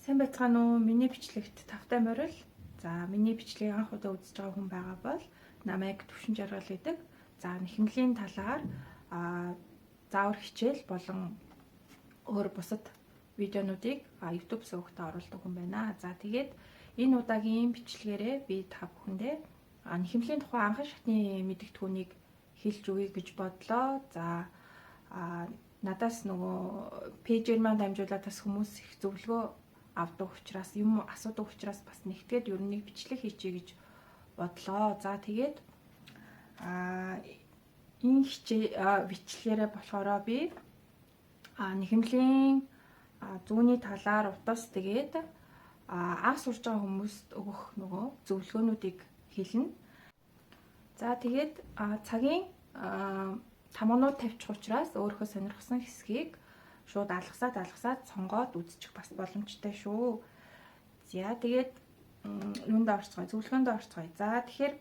Сайн байцгаана уу? Миний бичлэгт тавтай морил. За, миний бичлэгийг анх удаа үзэж байгаа хүн байгаа бол намайг Төвшин Жаргал гэдэг. За, нэхэмлийн талаар заавар хичээл болон өөр бусад видеонуудыг YouTube сувагтаа оруулдаг хүн байна. За, тэгээд энэ удаагийн бичлэгээрээ би та бүхэндээ нэхэмлийн тухай анхан шатны мэдэгдэхүүнийг хэлж өгье гэж бодлоо. За, надаас нөгөө пэйжээр маань дамжуулаад бас хүмүүс их зөвлөгөө авдаг учраас юм асуудаг учраас бас нэгтгээд ер нь нэг бичлэг хийчихье гэж бодлоо. За тэгээд энэ бичлэгээрээ болохоор би нэхэмлийн зүүнний талаар утас тэгээд анх сурж байгаа хүмүүст өгөх нөгөө зөвлөгөөнүүдийг хэлнэ. За тэгээд цагийн 5 минут тавьчих учраас өөрийнхөө сонирхсан хэсгийг шууд алгасаад сонгоод үзчих бас боломжтой шүү. За тэгээд юунд орцгоё? Зөвлөгөөнд орцгоё. За тэгэхээр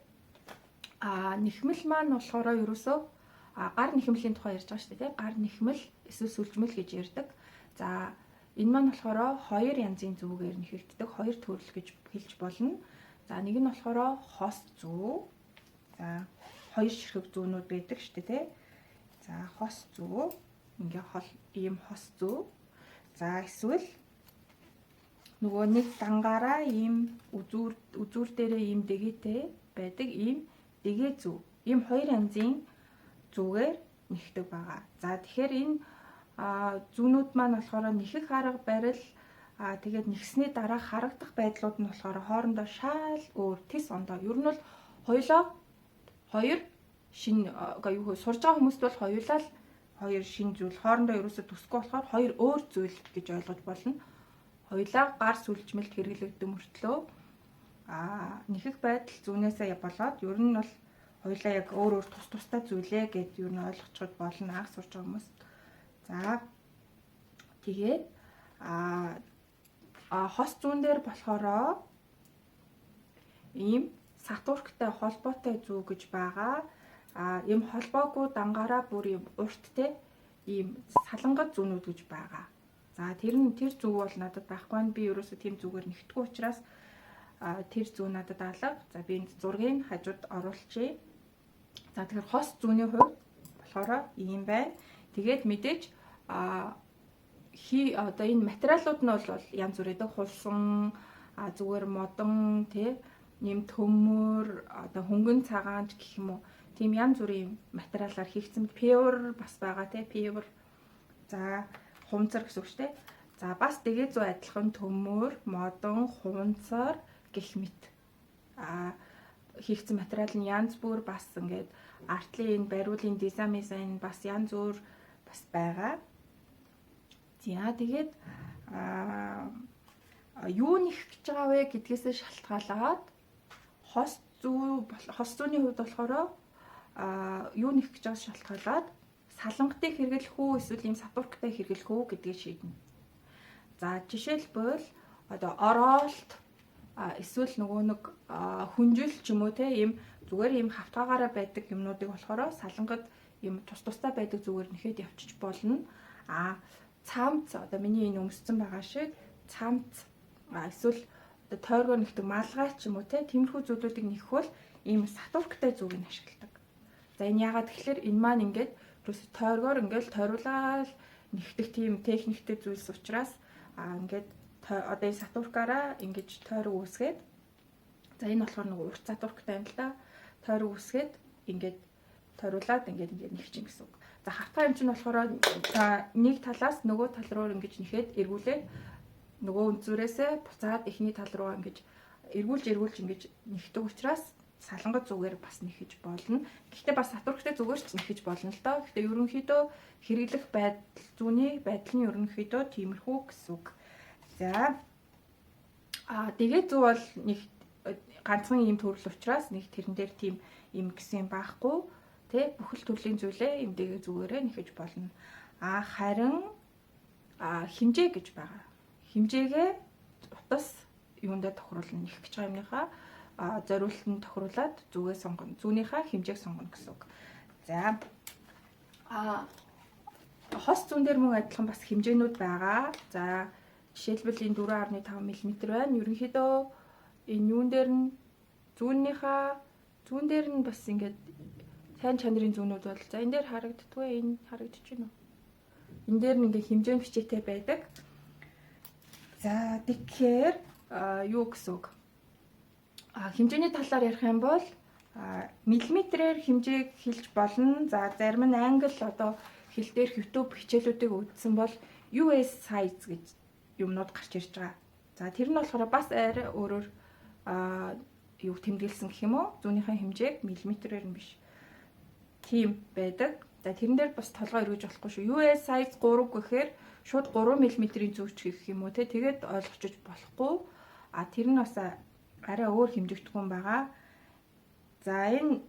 нэхмэл маань болохоор ерөөсөө гар нэхмэлийн тухай ярьж байгаа шүү дээ, тийм. Гар нэхмэл эсвэл сүлжмэл гэж ярьдаг. За энэ маань болохоор хоёр янзын зүгээр нэхэлддэг, хоёр төрөл гэж хэлж болно. За нэг нь болохоор хос зүү. За хоёр ширхэг зүүнүүд байдаг шүү дээ, тийм. За хос зүү ингээ ийм хос зүү. За эсвэл нөгөө нэг дангаараа ийм үзүүр дээрээ ийм дэгээтэй байдаг ийм дэгээ зүү. Ийм хоёр янзын зүүгээр нэхдэг байгаа. За тэгэхээр энэ зүүнүүд маань болохоор нэхэх арга барил тэгээд нэгсний дараа харагдах байдлууд нь болохоор хоорондоо шал өөр тис ондоо. Ер нь бол хоёр шинэ сурж байгаа хүмүүст бол хоёулаа л хоёр шинэ зүйл хоорондоо ерөөсө төсөхгүй болохоор хоёр өөр зүйл гэж ойлгож болно. Хоёулаа гар сүлжмэлд хэрэглэгддэг мөртлөө нэхэх байдал зүүнээсээ болоод ер нь бол хоёулаа яг өөр тустай зүйлээ гэд ер нь ойлгочиход болно анх сурж байгаа хүмүүс. За тэгээд хос зүүн дээр болохоро ийм сатурктай холбоотой зүү гэж байгаа. Ийм холбоогүй дангаараа бүр ийм урттэй ийм салангат зүүнүүд гэж байгаа. За тэр зүү бол надад байхгүй нь би ерөөсөө тийм зүгээр нэгтгүй учраас тэр зүү надад алга. За би энэ зургийг хажууд оруулчихъя. За тэгэхээр хос зүүний хувьд болохоор ийм байна. Тэгээд мэдээж одоо энэ материалууд нь бол янз бүр байдаг. Хулсан зүгээр модон нэм төмөр одоо хөнгөн цагаанч гэх юм уу. Тийм янз бүрийн материалаар хийгдсэн певр бас байгаа певр. За хунцар гэсэн үг шүү дээ. За бас дэгээ зүү адилхан төмөр, модон, хунцар гэх мэт хийгдсэн материал нь янз бүр бас ингээд артлын бариулын дизайн бас янз бүр бас байгаа. За тэгээд юу нэх гэж байгаа вэ гэдгээсээ шалтгаалаад хос зүүний хувьд болохоор юу нэх гэж байгаас шалтгаалаад салангатыг хэрэглэх үү эсвэл ийм сатурктай хэрэглэх үү гэдгийг шийднэ. За жишээлбэл одоо оролт эсвэл нөгөө нэг хүнжил ч юм уу ийм зүгээр ийм хавтгаагаараа байдаг юмнуудыг болохоор салангат ийм тустай байдаг зүгээр нэхэд явчих болно. Цамц одоо миний энэ өмссөн байгаа шиг цамц эсвэл одоо тойргоор нэгдэг малгай ч юм уу тиймэрхүү зүйлүүдийг нэхэх бол ийм сатурктай зүгийг ашигладаг. За энэ яагаад тэгэхээр энэ маань ингээд тойргоор ингээд тойруулаад нэгтгэх тийм техниктэй зүйлс учраас ингээд одоо энэ сатуркаараа ингэж тойрог үүсгээд за энэ болохоор нэг урт сатурктай юм л да. Тойрог үүсгээд ингээд тойруулаад ингээд нэгч юм гэсэн үг. За хавтгай юм чинь болохоор нэг талаас нөгөө тал руу ингэж нэхэд эргүүлээд нөгөө үнцүүрээсээ буцаад эхний тал руу ингэж эргүүлж ингэж нэхдэг учраас салангат зүгээр бас нэхэж болно. Гэхдээ бас сатурктай зүгээр ч нэхэж болно л доо. Гэхдээ ерөнхийдөө хэрэглэх зүүний байдал нь ерөнхийдөө тиймэрхүү гэсэн үг. За дэгээ зүү бол нэг ганцхан ийм төрөл учраас нэг тэрэн дээр тийм юм гэсэн байхгүй. Бүхэл төрлийн зүйлээ ийм дэгээ зүгээрээ нэхэж болно. Харин хэмжээ гэж байгаа. Хэмжээгээ утас юундаа тохируулна нэх гэж байгаа юмныхаа зориултанд тохируулаад зүгээ сонгоно. Зүүнийхээ хэмжээг сонгоно гэсэн үг. За хос зүүн дээр мөн адилхан бас хэмжээнүүд байгаа. За Жишээлбэл энэ 4.5 мм байна. Ерөнхийдөө энэ юун дээр нь зүүн дээр нь бас ингээд сайн чанарын зүүнүүд бол за энэ дээр харагддгүй энэ харагдаж байна уу? Энэ дээр нь ингээд хэмжээний бичээтэй байдаг. За тэгэхээр юу гэсэн үг? Хэмжээний талаар ярих юм бол миллиметрээр хэмжээг хэлж болно. За зарим нь англи одоо хэл дээрх YouTube хичээлүүдийг үзсэн бол US size гэж юмнууд гарч ирж байгаа. За тэр нь болохоор бас арай өөрөөр юу тэмдэглэсэн гэх юм уу? Зүүнийхээ хэмжээг миллиметрээр нь биш. Тийм байдаг. За тэрэн дээр бас толгой өргөж болохгүй шүү. US size 3 гэхээр шууд 3 мм-ийн зүүч гэх юм уу те. Тэгээд ойлгочих болохгүй. Тэр нь бас арай өөр хэмжигдэхүүн байгаа. За энэ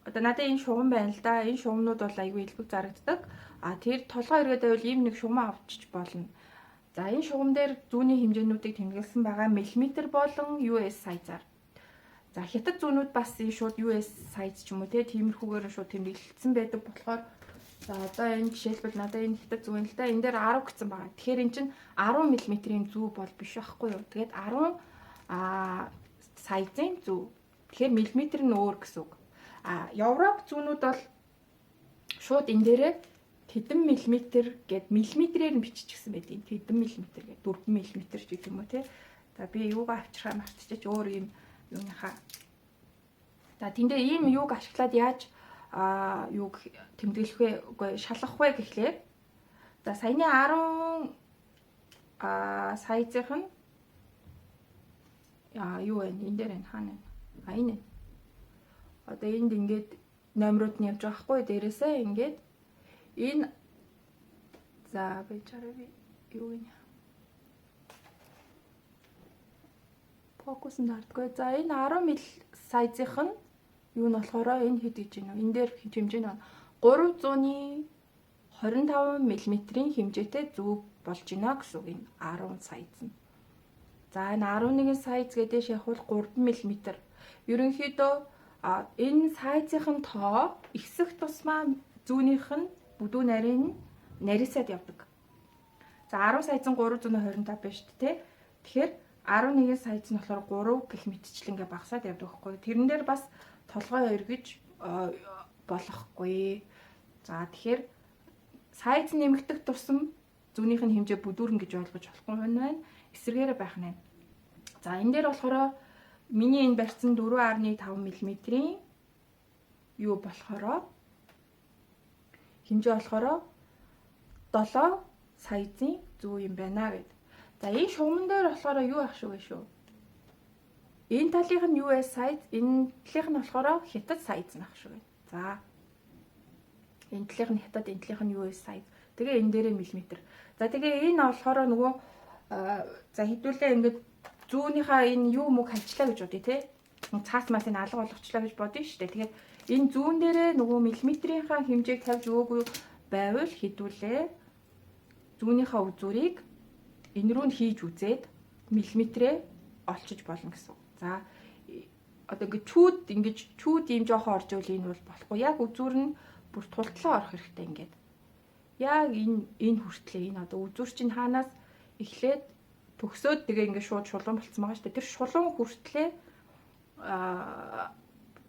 одоо надад энэ шугам байна л да. Энэ шугамнууд бол аюу илүү зарагддаг. Тэр толгой эргээд байвал ийм нэг шугам авчиж болно. За энэ шугам дээр зүүнийн хэмжээнүүдийг тэмдэглэсэн байгаа миллиметр болон US size-аар. За хятад зүүнүүд бас энэ шууд US size ч юм уу тиймэрхүүгээр шууд тэмдэглэлсэн байдаг болохоор за одоо энэ жишээлбэл надад энэ хятад зүүн л да. Энэ дээр 10 гэсэн байгаа. Тэгэхээр эн чинь 10 мм-ийн зүү бол биш байхгүй юу? Тэгээд 10 size-ийн зүү. Тэгэхээр миллиметр нь өөр гэсэн үг. Европ зүүнүүд бол шууд энэ дээрээ тэдэн миллиметр гэд миллиметрээр нь биччихсэн байдаг. Тэдэн миллиметр гэд 4 миллиметр ч гэх юм уу те. За би юугаа авчрахаа мартчихэж өөр юм юуныхаа. За тэндээ ийм юуг ашиглаад яаж юуг тэмдэглэх вэ? Үгүй шалгах вэ гэхлээр за саяны 10 сайзынх нь юу вэ? Энэ дээр энэ хаана вэ? Энэ. Одоо энд ингээд номерууд нь явж байгаа хгүй дээрээсээ ингээд энэ за бичаарай юу вэ? Фокус нь хардггүй. За энэ 10 мл сайзынх нь юу нь болохоор энэ хэд гэж байна вэ? Энэ дээр хэмжээ нь 325 мм-ийн хэмжээтэй зүү болж байна гэсэн үг энэ 10 сайз нь. За энэ 11 сайз гэдэг шахвал 3 мм. Ерөнхийдөө энэ сайзынхын тоо ихсэх тусмаа зүүнийх нь бүдүү нарийн нарийсаад явдаг. За 10 сайз нь 325 байна шүү дээ. Тэгэхээр 11 сайз нь болохоор 3 гэх мэтчлэн ингээ багасаад явдаг байхгүй. Тэрэн дээр бас толгой эргэж болохгүй. За тэгэхээр сайз нэмэгдэх тусам зүүнийх нь хэмжээ бүдүүрнэ гэж ойлгож болохгүй байна. Эсвэргээрээ байх нь. За энэ дээр болохоор миний энэ барьсан 4.5 мм-ийн юу болохоор хэмжээ болохоор 7 сайзын зүү юм байна гэд. За энэ шугамн дээр болохоор юу ах шүү вэ шүү. Энэ талынх нь US size, энэ талынх нь болохоор хятад size нах шүү байна. За энэ талынх нь хятад, энэ талынх нь US size. Тэгээ энэ дээрээ миллиметр. За тэгээ энэ болохоор нөгөө за хэдүүлээ ингээд зүүнийхээ энэ юу мөг хавчлаа гэж бодъё те. Цаас мас энэ алга болгочлаа гэж бодъё шүү дээ. Тэгэхээр энэ зүүн дээрээ нөгөө миллиметрийнхаа хэмжээг тавьж өгөөгүй байвал хэдүүлээ зүүнийхээ үзүүрийг энэ рүү нь хийж үзээд миллиметрээ олчиж болно гэсэн. За одоо ингэж чүүд ийм жоохон орж ивэл энэ бол болохгүй. Яг үзүүр нь бүр тултлаа орох хэрэгтэй ингээд. Яг энэ хүртлээ энэ одоо үзүүр чинь хаанаас эхлээд төгсөөд тэгээ ингээд шууд шулуун болцсон байгаа шүү дээ. Тэр шулуун хүртлээ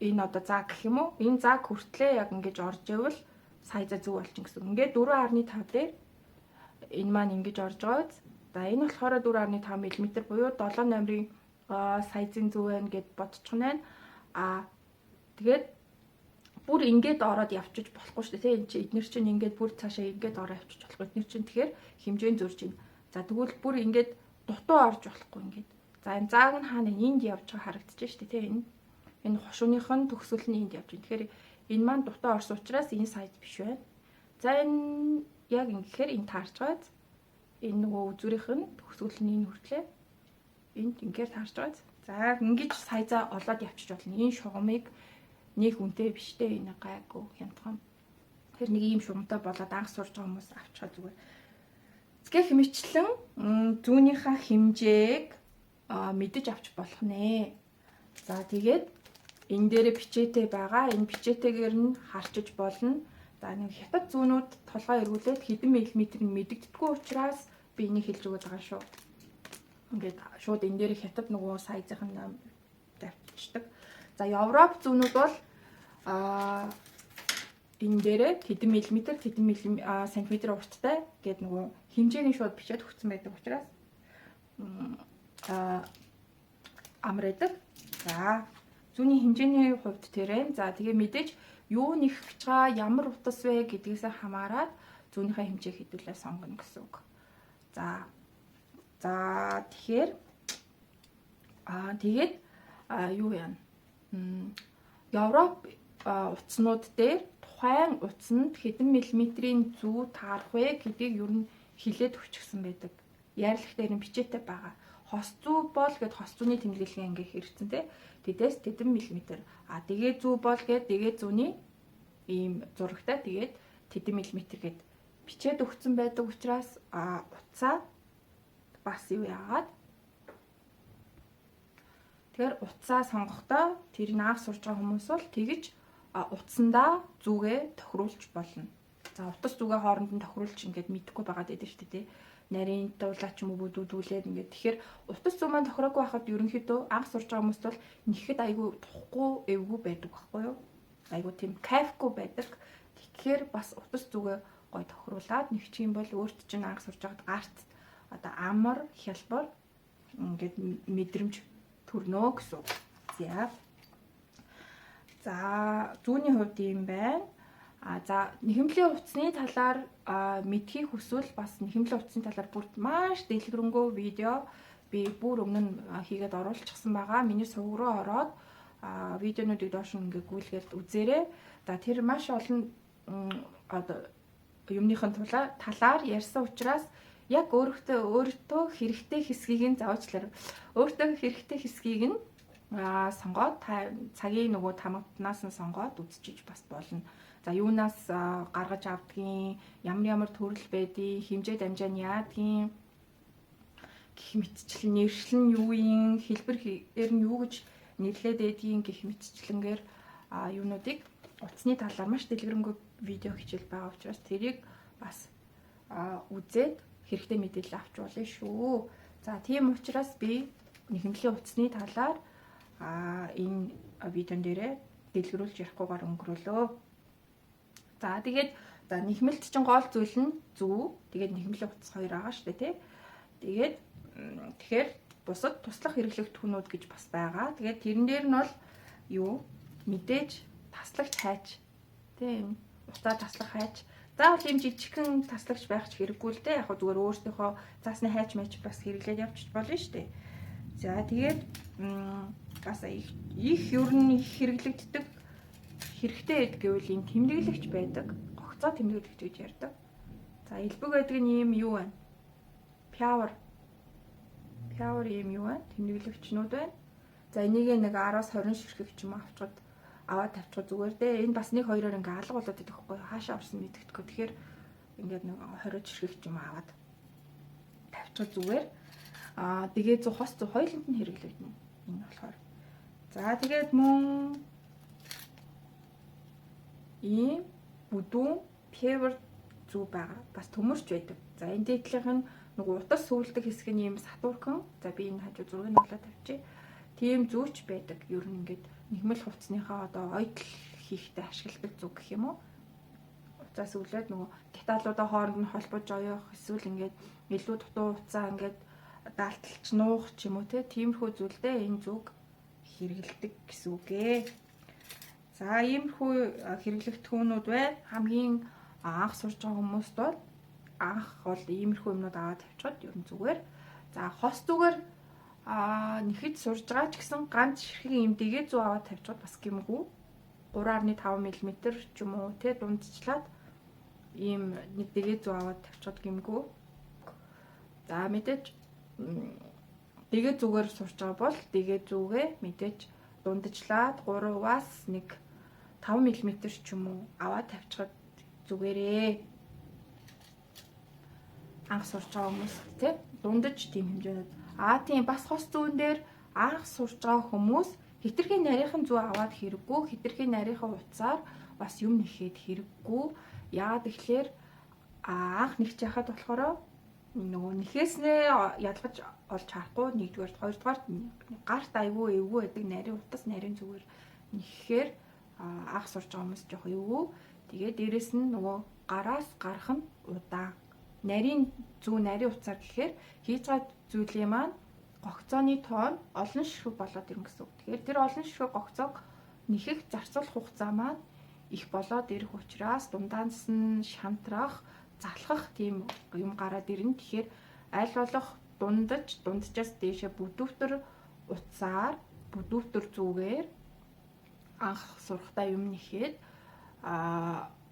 энэ одоо заг гэх юм уу? Энэ заг хүртлээ яг ингэж орж ивэл сайза зүг болчих гэсэн. Ингээд 4.5 дээр энэ маань ингэж орж байгааз. За энэ болохоор 4.5 мм буюу 7 номерын сайзын зүү байна гэд бодчих нь байна. Тэгээд бүр ингээд ороод явчих болохгүй шүү дээ. Тэ эднэр чинь ингээд бүр цаашаа ингээд ороо явчих болохгүй. Эднэр чинь тэгэхээр хэмжээнд зурж байна. За тэгвэл бүр ингээд дутуу орж болохгүй ингээд. За энэ зааг нь хаана энд явж байгаа харагдчих шүү дээ. Тэ энэ хошууных нь төгсгөл нь энд явж байна. Тэгэхээр энэ маань дутуу орсон учраас энэ сайз биш байна. За энэ яг ингэхээр энэ таарч байгааз энэ нөгөө үзүүрийнх нь төгсгөл нь энэ хүртлээ энд ингээд таарч байгааз. За ингэж сайзаа олоод явчих болно. Энэ шугамыг нэг үнэтэй биш дээ энэ гайгүй хямдхан. Тэр нэг ийм шугамтай болоод анх сурж байгаа хүмүүс авчихаа зүгээр. Згэх мэтлэн зүүнийхээ хэмжээг мэдэж авч болох нэ. За тэгээд энэ дээрээ бичээтэй байгаа. Энэ бичээтэйгээр нь харчиж болно. За нэг хятад зүүнүүд толгой эргүүлээд хэдэн миллиметр нь мэдэгддэггүй учраас би энийг хэлж өгöd байгаа шүү. ингээд шууд энэ дээр хятад нөгөө сайзынхан тавьчихдаг. За Европ зүүнүүд бол энэ дээрээ хэдэн миллиметр сантиметр урттай гэдэг нөгөө хэмжээний шууд бичээд өгсөн байдаг учраас амар байдаг. За зүүнний хэмжээний хувьд тэрэн за тэгээ мэдээж юу нэх гэж байгаа ямар утас вэ гэдгээс хамаарат зүүнийхээ хэмжээг хэдүүлээ сонгоно гэсэн үг. За тэгэхээр тэгээд юу яана? Европ утаснууд дээр тухайн утаснд хэдэн миллиметрийн зүү таарах вэ гэдгийг ер нь хилээд өчгсөн байдаг. Яарлагч дээр нь бичээтэй байгаа. Хос зүү бол гэд хос зүүний тэмдэглэгээ ингээ хэрэгцэн те. Тэдээс хэдэн миллиметр. Тэгээ зүү бол гэд тэгээ зүүний ийм зурагтай тэгээд хэдэн миллиметр гэд бичээд өгсөн байдаг учраас утсаа бас юу яагаад тэгэхээр утсаа сонгохдоо тэр наав сурж байгаа хүмүүс бол тэгж утсандаа зүгээ тохируулж болно. За утас зүгээ хооронд нь тохируулж ингээд мэдэхгүй байгаад байдаг шүү дээ. Нарийн дуулаач юм уу бүдүүлээд ингээд тэгэхээр утас зүү маань тохироогүй байхад ерөнхийдөө анх сурж байгаа хүмүүст бол нэхэд айгүй тухгүй эвгүй байдаг байхгүй юу? Айгүй тийм кайфгүй байдаг. Тэгэхээр бас утас зүгээ гой тохируулаад нэг чинь бол өөрт чинь анх сурж байгаад гарт одоо амар хялбар ингээд мэдрэмж төрнөө гэсэн. За зүүнний хувьд юм байна. За нэхэмлийн утасны талаар мэдхийг хүсвэл бас нэхэмлийн утасны талаар бүр маш дэлгэрэнгүй видео би бүр өмнө нь хийгээд оруулчихсан байгаа. Миний сувг руу ороод видеонуудыг доош нь ингээ гүйлгээд үзээрэй. За тэр маш олон одоо юмныхын талаар ярьсан учраас яг өөртөө хэрэгтэй хэсгийг нь заавчлаар өөртөө хэрэгтэй хэсгийг нь сонгоод цагийн нөгөө тамгатнаас нь сонгоод үзчихэж бас болно. За юунаас гаргаж авдгийн, ямар төрөл байдгийг, хэмжээ дамжаа нь яадгийн гэх мэтчлэн нэршил нь юу юм, хэлбэр нь юу гэж нэрлээд байдгийг гэх мэтчлэнгээр юунуудыг утасны талаар маш дэлгэрэнгүй видео хичээл байгаа учраас тэрийг бас үзээд хэрэгтэй мэдээлэл авч болно шүү. За тийм учраас би нэхэмлийн утасны талаар энэ видеон дээрээ дэлгэрүүлж ярихгүйгээр өнгөрөөлөө. За тэгээд нэхмэлт чинь гол зүйл нь зүү. Тэгээд нэхмлийн утас хоёр байгаа шүү дээ, тий. Тэгээд тэгэхээр бусад туслах хэрэглэгдэхүүнүүд гэж бас байгаа. Тэгээд тэрэн дээр нь бол юу? Мэдээж таслагч хайч. Тийм. Утаа таслах хайч. Заавал ийм жижигхэн таслагч байх ч хэрэггүй л дээ. Яг зүгээр өөртөөхөө заасны хайч майч бас хэрэглээд явчих болно шүү дээ. За тэгээд бас их ер нь хэрэглэгддэг хэрэгтэй байдаг гэвэл ийм тэмдэглэгч байдаг. Гогцоо тэмдэглэгч гэж ярьдаг. За элбэг байдаг нь ийм юу байна? Power ийм юу байна? Тэмдэглэгчнүүд байна. За энийг нэг 10-20 ширхэг ч юм авчгаад аваад тавьчих зүгээр дээ. Энэ бас 1-2-оор ингээ алга болоод байдаг байхгүй юу? Хаашаа орсон мэддэхгүй. Тэгэхээр ингээд нэг 20 ширхэг ч юм аваад тавьчих зүгээр. Тэгээд 100 хос 100 хоёуланд нь хэрэглэгдэнэ. Энэ болохоор. За тэгээд мөн ийм бүдүүн певер зүү байгаа. Бас төмөрч байдаг. За энэ дээдлийнх нь нөгөө утас сүүлдэг хэсэг нь ийм сатуурхан. За би энэ хажуу зургийг нь болоод тавьчих. Тийм зүүч байдаг. Ер нь ингээд нэхмэл хувцсныхаа одоо ойдл хийхдээ ашигладаг зүг гэх юм уу? Уцаас өвлөөд нөгөө деталуудаа хооронд нь холбож оёох эсвэл ингээд илүү дутуу уцаа ингээд даалталч нуух ч юм уу тиймэрхүү зүйлдээ энэ зүг хэрэгэлдэг гэсэн үг ээ. За иймэрхүү хэрэглэгдэхүүнүүд бай. Хамгийн анх сурж байгаа хүмүүст бол анх бол иймэрхүү юмнууд аваад тавьчихад ер нь зүгээр. За хос зүгээр нэхэд сурж байгаа ч гэсэн ганц ширхэг юм дэгээ зүү аваад тавьчихад бас гэмгүй 3.5 мм ч юм уу дундчлаад ийм нэг дэгээ зүү аваад тавьчихад гэмгүй. За мэдээж дэгээ зүгээр сурч байгаа бол дэгээ зүгээ мэдээж дундажлаад 3-аас 1 5 мм ч юм уу аваад тавьчихад зүгээрээ. Анх сурч байгаа хүмүүс тий дундаж тийм хэмжээнд тийм бас хос зүүн дээр анх сурж байгаа хүмүүс хитрхийн нарийнхан зүү аваад хэрэггүй, хитрхийн нарийнхан утсаар бас юм нэхэд хэрэггүй. Яагаад гэвэл анх нэгч яхад болохоор нөгөө нэхээснээ ялгаж олж харахгүй. Нэгдүгээр, хоёрдугаар гарт айгүй эвгүй байдаг нарийн утас нарийн зүгээр нэххээр анх сурж байгаа хүмүүс жоох эвгүй. Тэгээд дээрэс нь нөгөө гараас гарах нь удаан. Нарийн зүү нарийн утсаар гэхээр хийж байгаа зүйлийн маань гогцооны тоон олон ширхэг болоод ирнэ гэсэн үг. Тэгэхээр тэр олон ширхэг гогцоог нэхэх зарцуулах хугацаа маань их болоод ирэх учраас дундаас нь шантрах, залхах тийм юм гараад ирнэ. Тэгэхээр аль болох дунджаас дээшээ бүдүүвтэр утсаар, бүдүүвтэр зүгээр анх сурахтаа юм нэхэд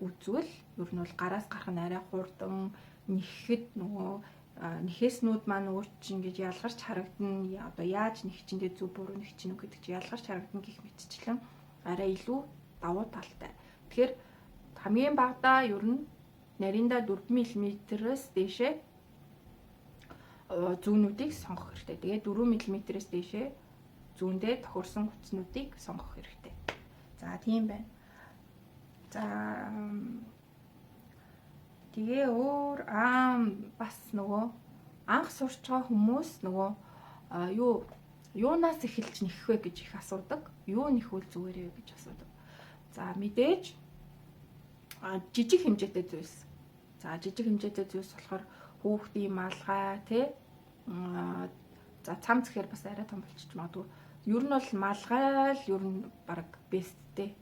үзвэл ер нь бол гараас гарах нь арай хурдан, нэхэхэд нөгөө нэхээснүүд маань өөр чинь ингэж ялгарч харагдана. Одоо яаж нэх чиндээ зөв буруу нэх чинь үг гэдэг чинь ялгарч харагдана гэх мэтчлэн арай илүү давуу талтай. Тэгэхээр хамгийн багадаа ер нь нариндаа 4 мм-ээс дээшээ зүүнүүдийг сонгох хэрэгтэй. Тэгээд 4 мм-ээс дээшээ зүүндээ тохирсон утаснуудыг сонгох хэрэгтэй. За тийм байна. За тэгээ өөр бас нөгөө анх сурч байгаа хүмүүс нөгөө юунаас эхэлж нэхэх вэ гэж их асуудаг. Юу нэхвэл зүгээр вэ гэж асуудаг. За мэдээж жижиг хэмжээтэй зүйлс. За жижиг хэмжээтэй зүйлс болохоор хүүхдийн малгай тий. За цамц гэхээр бас арай том болчих магадгүй. Ер нь бол малгай л ер нь баг бесттэй.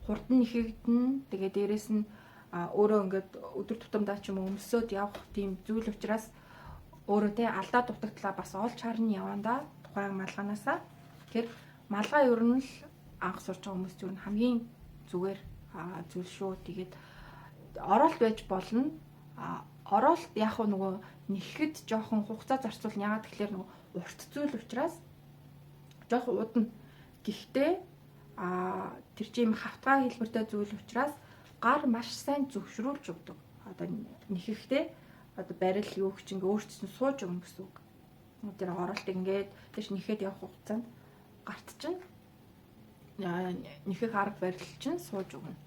Хурдан нэхэгдэн тэгээ дээрэс нь өөрөө ингээд өдөр тутамдаа ч юм уу өмсөд явах тийм зүйл учраас өөрөө те алдаа дутагдлаа бас олж харна явандаа тухайн малганаасаа. Тэгэхээр малгай ер нь л анх сурч байгаа хүмүүс ер нь хамгийн зүгээр зүйл шүү. Тэгээд оролт байж болно. Оролт яг нөгөө нэхэхэд жоохон хугацаа зарцуулна. Ягаад гэхээр нөгөө урт зүйл учраас жоохон удна. Гэхдээ тэр чим хавтгай хэлбэртэй зүйл учраас гар маш сайн зөвшрүүлж өгдөг. Одоо нэхэхдээ одоо барил юу гэж ингээ өөрчлөсөн сууж өгнө гэсэн үг. Тэр оролт ингээд тийш нэхэд явах хугацаанд гарт чинь нэхэх арга барил чинь сууж өгнө.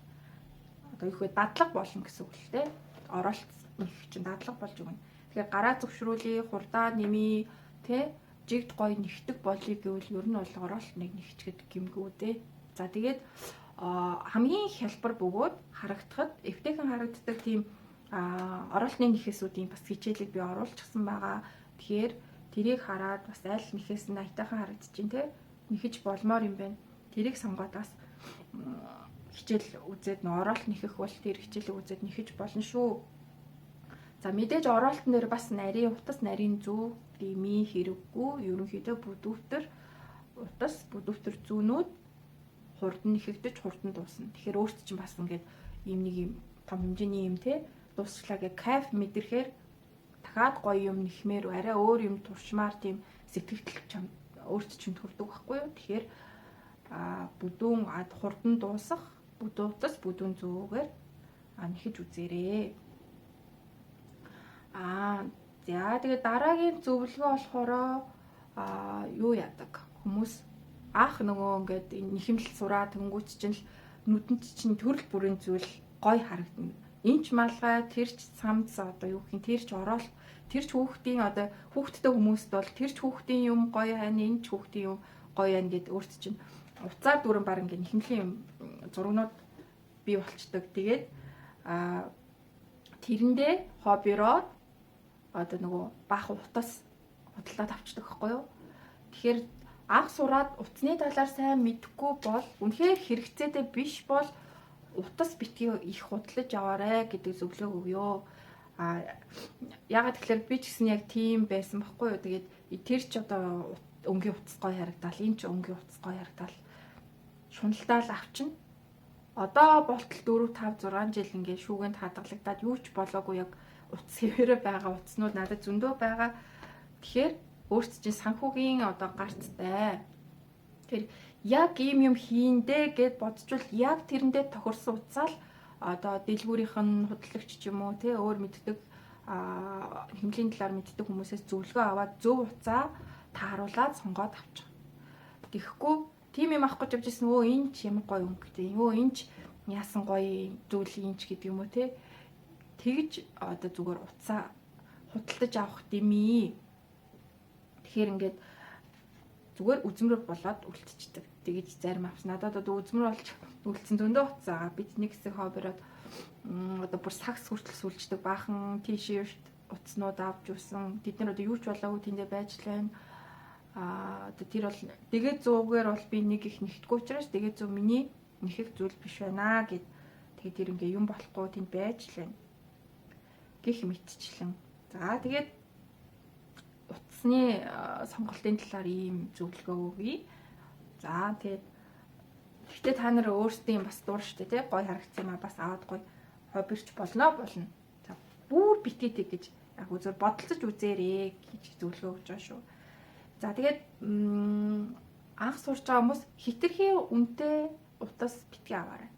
Одоо их дадлага болно гэсэн үг л дээ. Оролт нэхэх чинь дадлага болж өгнө. Тэгэхээр гараа зөвшрүүлээ, хурдаа нэмий, тэ жигд гой нэхдэг болъё гэвэл ер нь бол оролт нэг нэхчгэд гимгүү дээ. За тэгээд хамгийн хялбар бөгөөд харагдахад эвтэйхэн харагддаг тийм оролтны нэхээсүүдийн бас хичээлийг би оруулчихсан байгаа. Тэгэхээр тэрийг хараад бас аль нэхээс нь аятайхан харагдчихээн те нэхэж болмоор юм байна. Тэрийг сонгоод бас хичээл үзээд н оролт нэхэх бол тэр хичээлийг үзээд нэхэж болно шүү. За мэдээж оролтон дээр бас нарийн утас, нарийн зүү, дими хэрэггүй, ерөнхийдөө бүдүүвтэр утас, бүдүүвтэр зүүнүүд хурдан нэхэгдэж хурдан дуусна. Тэгэхээр өөрт чинь бас ингээд ийм нэг юм том хэмжээний юм те дуусчлаа гэх кайф мэдрэхээр дахиад гоё юм нэхмээр арай өөр юм туршмаар тийм сэтгэл чам өөрт чинь төрдөг байхгүй юу. Тэгэхээр бүдүүн хурдан дуусах, бүдүүтас, бүдүүн зүүгээр нэхэж үзээрэй. За тэгээд дараагийн зөвлөгөө болохоор юу яадаг хүмүүс анх нөгөө ингээд нэхэмжил сураад тэнгуүч чинь л нүдэнд чинь төрөл бүрийн зүйл гой харагдана. Энч малгай, тэрч цамц одоо юу гэх юм, тэрч оролт, тэрч хүүхдийн одоо хүүхдтэй хүмүүст бол тэрч хүүхдийн юм гоё хайна, энч хүүхдийн юм гоё хайна гэд өөрт чинь уцаар дүрэн баг ингээд нэхэмлийн юм зургнууд бий болчдөг. Тэгээд тэрэндээ хоббироо одоо нөгөө баах утас худалдаад авчдаг байхгүй юу. Тэгэхээр анх сураад утасны талаар сайн мэдэхгүй бол үнэхээр хэрэгцээтэй биш бол утас битгий их худалдаж аваарэ гэдэг зөвлөгөө өгөө. Ягаад гэхээр би ч гэсэн яг тийм байсан байхгүй юу. Тэгээд тэр ч одоо өнгийн утас гоё харагдал, энэ ч өнгийн утас гоё харагдал шуналдаал авчна. Одоо болтол 4 5 6 жил ингээд шүүгэнд хадгалагдаад юу ч болоогүй яг утас хэвээрээ байгаа утаснууд надад зөндөө байгаа. Тэгэхээр өөрт чинь санхүүгийн одоо гарцтай. Тэр яг ийм юм хийндэ гэд бодчихвол яг тэрэндээ тохирсон утсаал одоо дэлгүүрийнх нь худалдагч ч юм уу те өөр мэддэг хэмжээний талаар мэддэг хүмүүсээс зөвлөгөө аваад зөв утсаа тааруулаад сонгоод авчих. Тэгэхгүй тийм юм авах гэж явжсэн өө энэ ч юм гоё өнгөтэй. Өө энэ ч яасан гоё зүйл юм ч гэдэг юм уу те. Тэгж одоо зүгээр утсаа худалдаж авах дэмий. Тэгэхээр ингээд зүгээр үзмэр болоод үлдчихдэг. Тэгэж зарим авс надад одоо үзмэр болж үлдсэн зөндөө утсаа. Бид нэг хэсэг хоббироод одоо бүр сакс хүртэл сүлждэг баахан тишерт утаснууд авч юусан. Тэд нар одоо юу ч болоогүй тэндээ байж л байна. Одоо тэр бол тэгээд 100-гээр бол би нэг их нэгтгүү учраас тэгээд 100 миний нэхэх зүйл биш байна гэд. Тэгээд тэр ингээ юм болохгүй тэнд байж л байна. Гэх мэтчлэн. За тэгээд утасны сонголтын талаар ийм зөвлөгөө өгье. За тэгээд гэхдээ та нар өөрсдийн бас дур штэ тий гой харагдсан юм а бас аваад гой хоббирч болно. За бүр битээтэй гэж яг үзэр бодолцож үзээрэй гэж зөвлөгөө өгч байгаа шүү. За тэгээд анх сурч байгаа хүмүүс хитрхи үнэтэй утас битгий аваарай.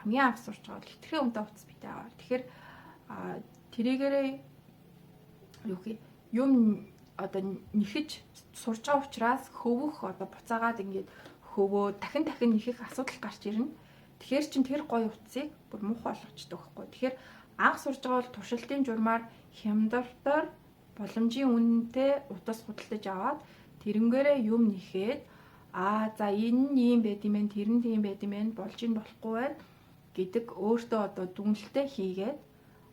Хамгийн анх сурч байгаа бол хитрхи үнэтэй утас битгий аваар. Тэгэхээр тэрийгээрээ юу гэх юм одоо нэхэж сурж байгаа учраас хөвөх одоо буцаагаад ингээд хөвөө дахин нэхэх асуудал гарч ирнэ. Тэгэхээр чин тэр гоё утсыг бүр муухай болгочдөг байхгүй. Тэгэхээр анх сурж байгаа бол туршилтын журмаар хямдартаар боломжийн үнэтэй утас худалдаж аваад тэрнгээрээ юм нэхээд за энэ нь ийм байд юм бэ, тэр нь тийм байд юм бэ, болж ин болохгүй байд гэдэг өөртөө одоо дүнэлтээ хийгээд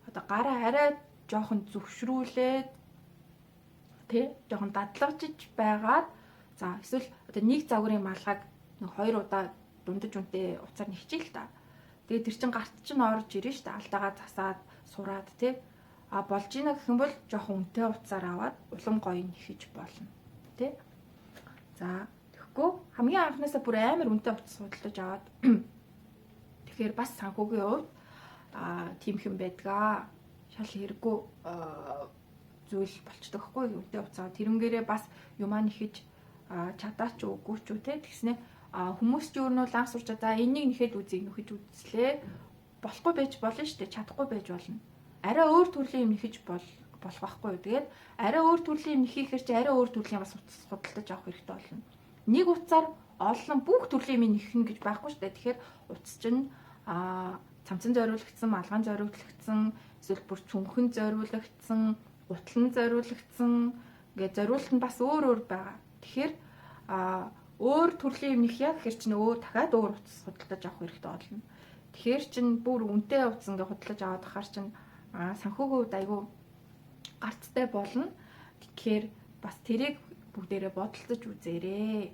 одоо гараа арай жоохон зөвшрүүлээд тий жоохон дадлагжиж байгаад за эсвэл одоо нэг загварын малгайг нэг 2 удаа дундаж үнтэй уцаар нэхчихээ л та. Тэгээд тэр чин гарт чин орж ирнэ шүү дээ. Алдагаа засаад сураад тий болж ийна гэх юм бол жоохон үнтэй уцаар аваад улам гоё нэхэж болно тий. За тэгэхгүй хамгийн анхнаасаа бүр амар үнтэй утас судалж аваад тэгэхээр бас санхүүгийн хувьд тийм хэм байдгаа шал хэрэггүй зүйл болчдөг хгүй үнтэй уцаа тэрнгээрээ бас юмаа нэхэж чадаач үгүй ч үү те тэгснэ хүмүүс ч өөр нь анх сурч за энийг нэхэд үзье нөхөж үзлээ болохгүй байж болно шүү дээ чадахгүй байж болно арай өөр төрлийн юм нэхэж болох байхгүй юу тэгээд арай өөр төрлийн юм нэхийхэр чи арай өөр төрлийн бас утас худалдаж авах хэрэгтэй болно нэг утсаар олон бүх төрлийн юм нэхнэ гэж байхгүй шүү дээ тэгэхээр утас чинь цамцан зориулагдсан малгайн зориулагдсан эсвэл бүр цүнхэн зориулагдсан утлан зориулагдсан ингээд зориулт нь бас өөр байгаа. Тэгэхээр өөр төрлийн юм нэх яг хэр чинь өөр дахиад өөр утас худалдаж авах хэрэгтэй болно. Тэгэхээр чинь бүр үнэтэй утас ингээд худалдаж аваад ахаар чинь санхүүгийн хувьд айгүй гарцтай болно. Тэгэхээр бас тэрийг бүгдээрээ бодолцож үзээрэй.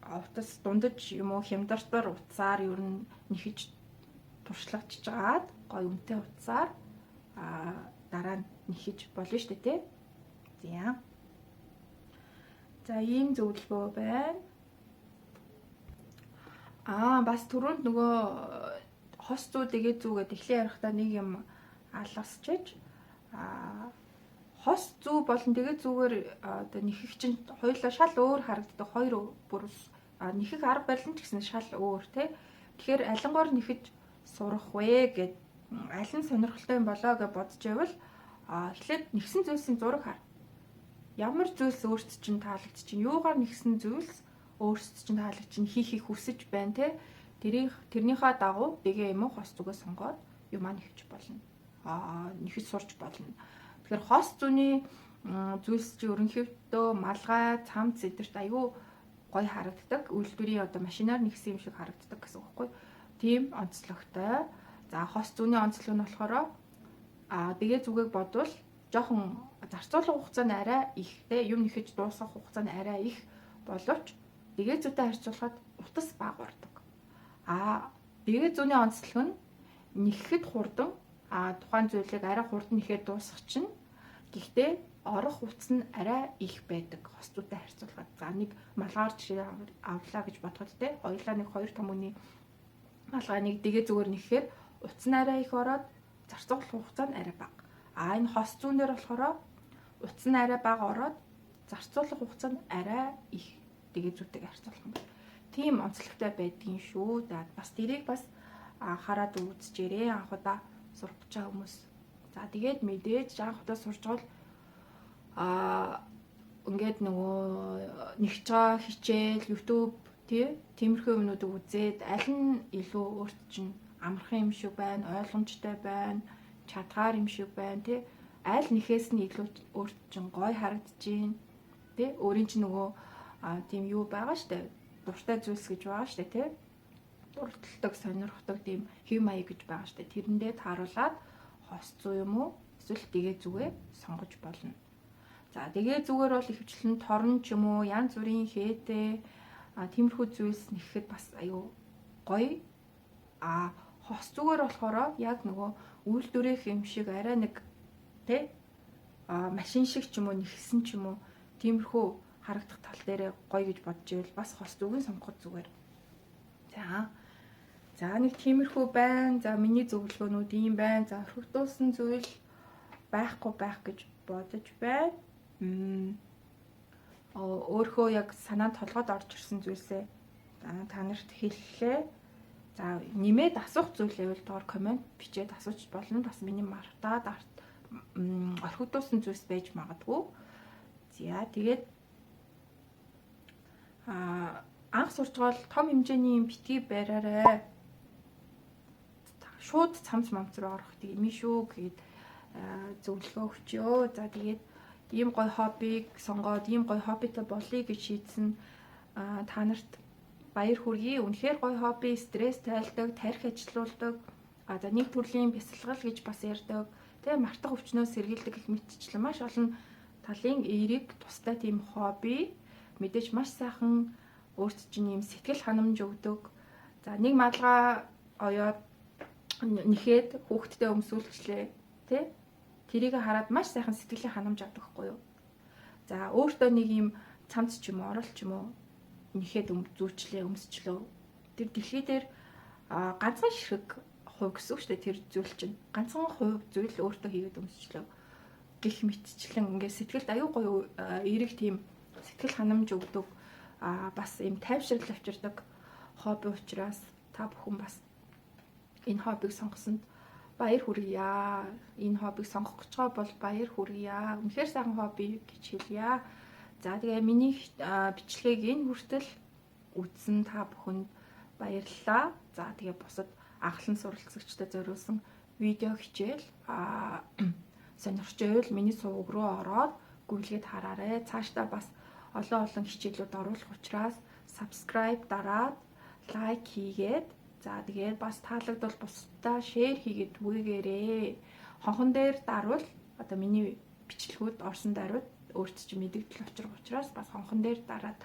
Утас дундаж юм уу хямдартар утсаар ер нь нэхэж туршлагачж гаад гоё үнэтэй утсаар дараа нь нэхэж болно шүү дээ тий. За ийм зөвлөгөө байна. Бас түрүүнд нөгөө хос зүү дэгээ зүүгээд эхлэн ярихдаа нэг юм алгасчиж хос зүү болон дэгээ зүүгээр одоо нэхэх чинь хоёулаа шал өөр харагддаг. Хоёр бүр нэхэх арга барил нь ч гэсэн шал өөр тий. Тэгэхээр алангоор нэхэж сурах вэ гэд аль нь сонирхолтой юм болоо гэж бодож байвал эхлээд нэгсэн зүйлсийн зураг хар. Ямар зүйлс өөрсдөд чинь таалагдчих чинь юугаар нэгсэн зүйлс өөрсдөд чинь таалагдчих чинь хийхийг хүсэж байна те тэрнийхээ дагуу дэгээ юм уу хос зүгээ сонгоод юмаа нэхэж болно. Нэхэж сурч болно. Тэгэхээр хос зүүний зүйлс чи ерөнхийдөө малгай цамц эдэрт аюу гой харагддаг. Үйлдвэрийн одоо машинаар нэгсэн юм шиг харагддаг гэсэн үг байхгүй. Тийм онцлогтой. За хос зүүний онцлог нь болохоор дэгээ зүгийг бодвол жоохон зарцуулах хугацаа нь арай ихтэй юм нэхэж дуусгах хугацаа нь арай их боловч дэгээ зүйтэй харьцуулахад утас бага ордог. Дэгээ зүүний онцлог нь нэхэхэд хурдан тухайн зүйлийг арай хурдан нэхэд дуусгах чинь гэхдээ орох хувцас нь арай их байдаг хос зүйтэй харьцуулахад. За нэг малгаар жишээ авлаа гэж бодоход те хоёулаа нэг 2 том үний малгай нэг дэгээ зүгээр нэхэхээр утас нь арай их ороод зарцуулах хугацаа нь арай бага. Энэ хос зүүнээр болохоор утас нь арай бага ороод зарцуулах хугацаа нь арай их дэгээ зүйтэйг харьцуулах юм байна. Тийм онцлогтой байдгийн шүү. Бас тэрийг бас хараад үзчихээрэй анх удаа сурах гэж байгаа хүмүүс. За тэгээд мэдээж анх удаа сурж байгаа ингээд нөгөө нэгж байгаа хичээл YouTube тиймэрхүү юмнуудыг үзээд аль нь илүү өөрт чинь амархан юм шиг байна, ойлгомжтой байна, чадгаар юм шиг байна аль нэхээс нь илүү өөрт чинь гоё харагдчихээн. Тэ өөрийн чинь нөгөө тийм юу байгаа штэ. Дуртай зүйлс гэж байгаа штэ тий. Дурталдаг, сонирхдаг тийм хэв маяг гэж байгаа штэ. Тэрэндээ тааруулаад хос зүй юм уу? Эсвэл дэгээ зүгээ сонгож болно. За дэгээ зүгээр бол ихэвчлэн торн ч юм уу, янз бүрийн хээтэй тиймэрхүү зүйлс нэхэхэд бас аюу гоё. Хос зүгээр болохоор яг нөгөө үйлдвэрийнх юм шиг арай нэг тий машин шиг ч юм уу, нэгсэн ч юм уу, тиймэрхүү харагдах тал дээр гоё гэж бодож ивэл бас хос зүгийн сонгоход зүгээр. За нэг тиймэрхүү байна. За миний зөвлөгөөнүүд ийм байна. За орхигдуулсан зүйл байхгүй байх гэж бодож байна. Өөрөө яг санаанд толгойд орж ирсэн зүйлсээ та нарт хэллээ. За нэмээд асуух зүйл байвал доор комент бичээд асууж болно. Бас миний мартаад орхигдуулсан зүйлс байж магадгүй. За тэгээд анх сурж байгаа бол том хэмжээний битгий бариарай. Шууд цамц мамц руу орох тийм шүү гэгээд зөвлөгөө өгчөө. За тэгээд ийм гоё хоббиг сонгоод ийм гоё хоббитой болъё гэж шийдсэн та нарт баяр хүргэе. Үнэхээр гоё хобби, стресс тайлдаг, тархи ажилуулдаг. За нэг төрлийн бясалгал гэж бас ярьдаг. Тэгээ мартах өвчнөөс сэргийлдэг гэх мэтчлэн маш олон талын эерэг тустай тийм хобби. Мэдээж маш сайхан өөрт чинь юм сэтгэл ханамж өгдөг. За нэг малгай оёод нэхэд хүүхдтэй өмсүүлчлээ тий. Тэрийг хараад маш сайхан сэтгэлийн ханамж авдаг хгүй юу. За өөртөө нэг юм цамц ч юм уу, орол ч юм уу нэхэд зүүчлээ, өмсчлөө. Тэр дэлхий дээр ганцхан ширхэг хувь гэсэн үг шүү дээ. Тэр зүйл чинь ганцхан хувь зүйл өөртөө хийгээд өмсчлөө гэх мэтчлэн ингээд сэтгэлд аюу гоё эерэг тийм сэтгэл ханамж өгдөг. Бас юм тайвшрал авчирдаг хобби учраас та бүхэн бас энэ хоббиг сонгосонд баяр хүргье. Энэ хоббиг сонгох гэж байгаа бол баяр хүргье. Үнэхээр сайхан хобби гэж хэлье. За тэгээ миний бичлэгийг энэ хүртэл үзсэн та бүхэнд баярлалаа. За тэгээ бусад анхлан суралцагчдад зориулсан видео хичээл сонирхож байвал миний сувг руу ороод гүйлгээд хараарай. Цаашдаа бас олон хичээлүүд оруулах учраас subscribe дараад лайк хийгээд за тэгээд бас таалагдвал бусдаа шеэр хийгээд түгээгээрэй. Хонхон дээр дарвал одоо миний бичлэгүүд орсон даруйд өөрт чинь мэдэгдэл учрах учраас бас хонхон дээр дараад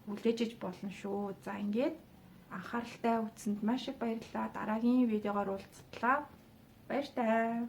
үлээж болно шүү. За ингээд анхааралтай үзсэнд маш их баярлалаа. Дараагийн видеогоор уулзтлаа. Баяр таа.